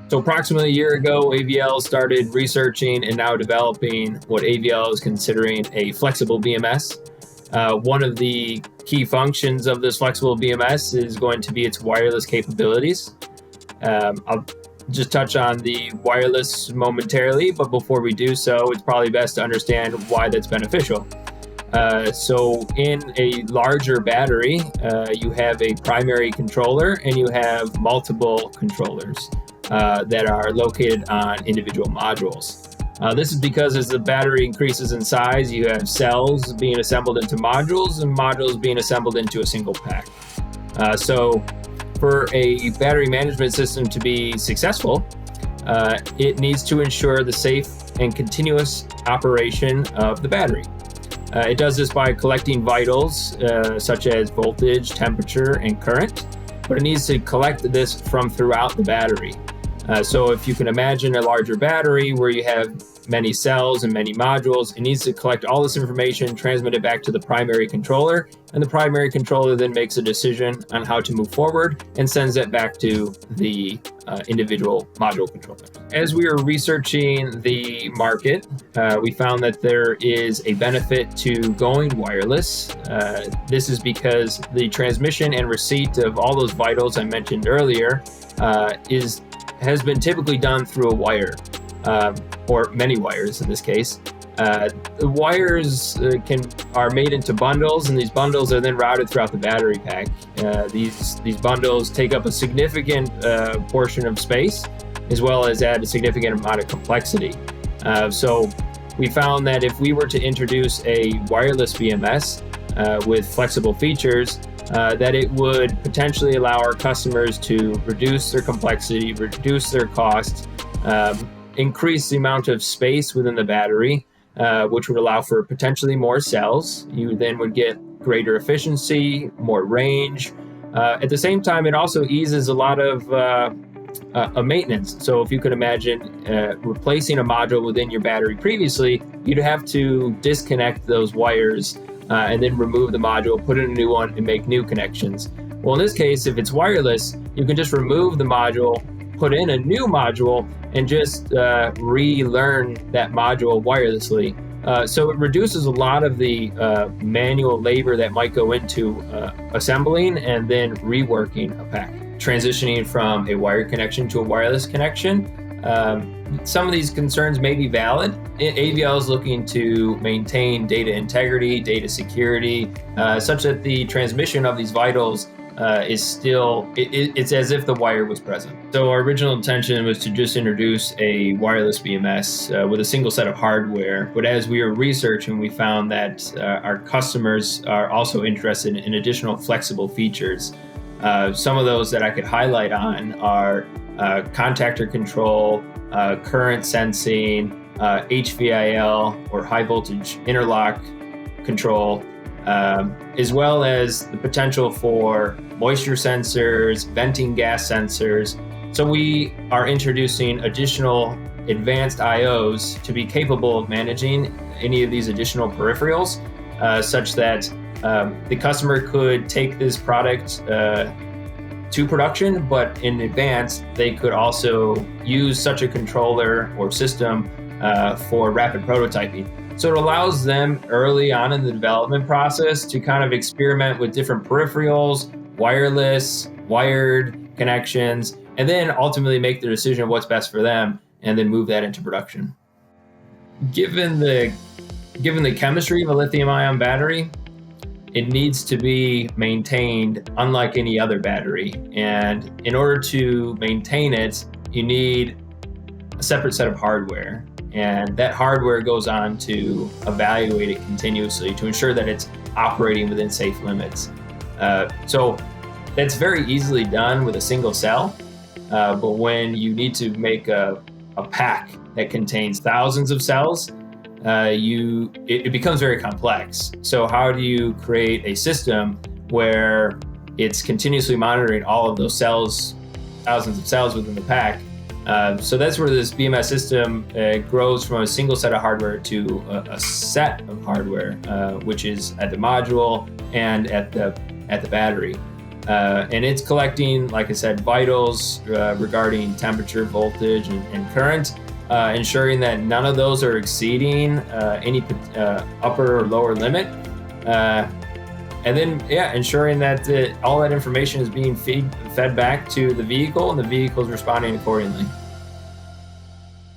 So approximately a year ago, AVL started researching and now developing what AVL is considering a flexible BMS. One of the key functions of this flexible BMS is going to be its wireless capabilities. I'll just touch on the wireless momentarily, but before we do so, it's probably best to understand why that's beneficial. So in a larger battery, you have a primary controller and you have multiple controllers that are located on individual modules. This is because as the battery increases in size, you have cells being assembled into modules and modules being assembled into a single pack. So for a battery management system to be successful, it needs to ensure the safe and continuous operation of the battery. It does this by collecting vitals such as voltage, temperature, and current, but it needs to collect this from throughout the battery. So if you can imagine a larger battery where you have many cells and many modules, it needs to collect all this information, transmit it back to the primary controller, and the primary controller then makes a decision on how to move forward and sends it back to the individual module controller. As we were researching the market, we found that there is a benefit to going wireless. This is because the transmission and receipt of all those vitals I mentioned earlier has been typically done through a wire, or many wires in this case. The wires are made into bundles, and these bundles are then routed throughout the battery pack. These bundles take up a significant portion of space, as well as add a significant amount of complexity. So we found that if we were to introduce a wireless BMS with flexible features, that it would potentially allow our customers to reduce their complexity, reduce their costs, increase the amount of space within the battery, which would allow for potentially more cells. You then would get greater efficiency, more range. At the same time, it also eases a lot of maintenance. So if you could imagine replacing a module within your battery previously, you'd have to disconnect those wires and then remove the module, put in a new one, and make new connections. Well, in this case, if it's wireless, you can just remove the module, put in a new module, and just relearn that module wirelessly. So it reduces a lot of the manual labor that might go into assembling and then reworking a pack. Transitioning from a wired connection to a wireless connection, some of these concerns may be valid. AVL is looking to maintain data integrity, data security, such that the transmission of these vitals is still, it's as if the wire was present. So our original intention was to just introduce a wireless BMS with a single set of hardware. But as we were researching, we found that our customers are also interested in additional flexible features. Some of those that I could highlight on are contactor control, current sensing, HVIL or high voltage interlock control, as well as the potential for moisture sensors, venting gas sensors. So we are introducing additional advanced IOs to be capable of managing any of these additional peripherals, such that the customer could take this product to production, but in advance, they could also use such a controller or system for rapid prototyping. So it allows them early on in the development process to kind of experiment with different peripherals, wireless, wired connections, and then ultimately make the decision of what's best for them and then move that into production. Given the chemistry of a lithium-ion battery, it needs to be maintained unlike any other battery. And in order to maintain it, you need a separate set of hardware. And that hardware goes on to evaluate it continuously to ensure that it's operating within safe limits. So that's very easily done with a single cell. But when you need to make a pack that contains thousands of cells, it becomes very complex. So how do you create a system where it's continuously monitoring all of those cells, thousands of cells within the pack? So that's where this BMS system grows from a single set of hardware to a set of hardware, which is at the module and at the battery. And it's collecting, like I said, vitals regarding temperature, voltage, and current, ensuring that none of those are exceeding any upper or lower limit. And then, ensuring that all that information is being fed back to the vehicle, and the vehicle is responding accordingly.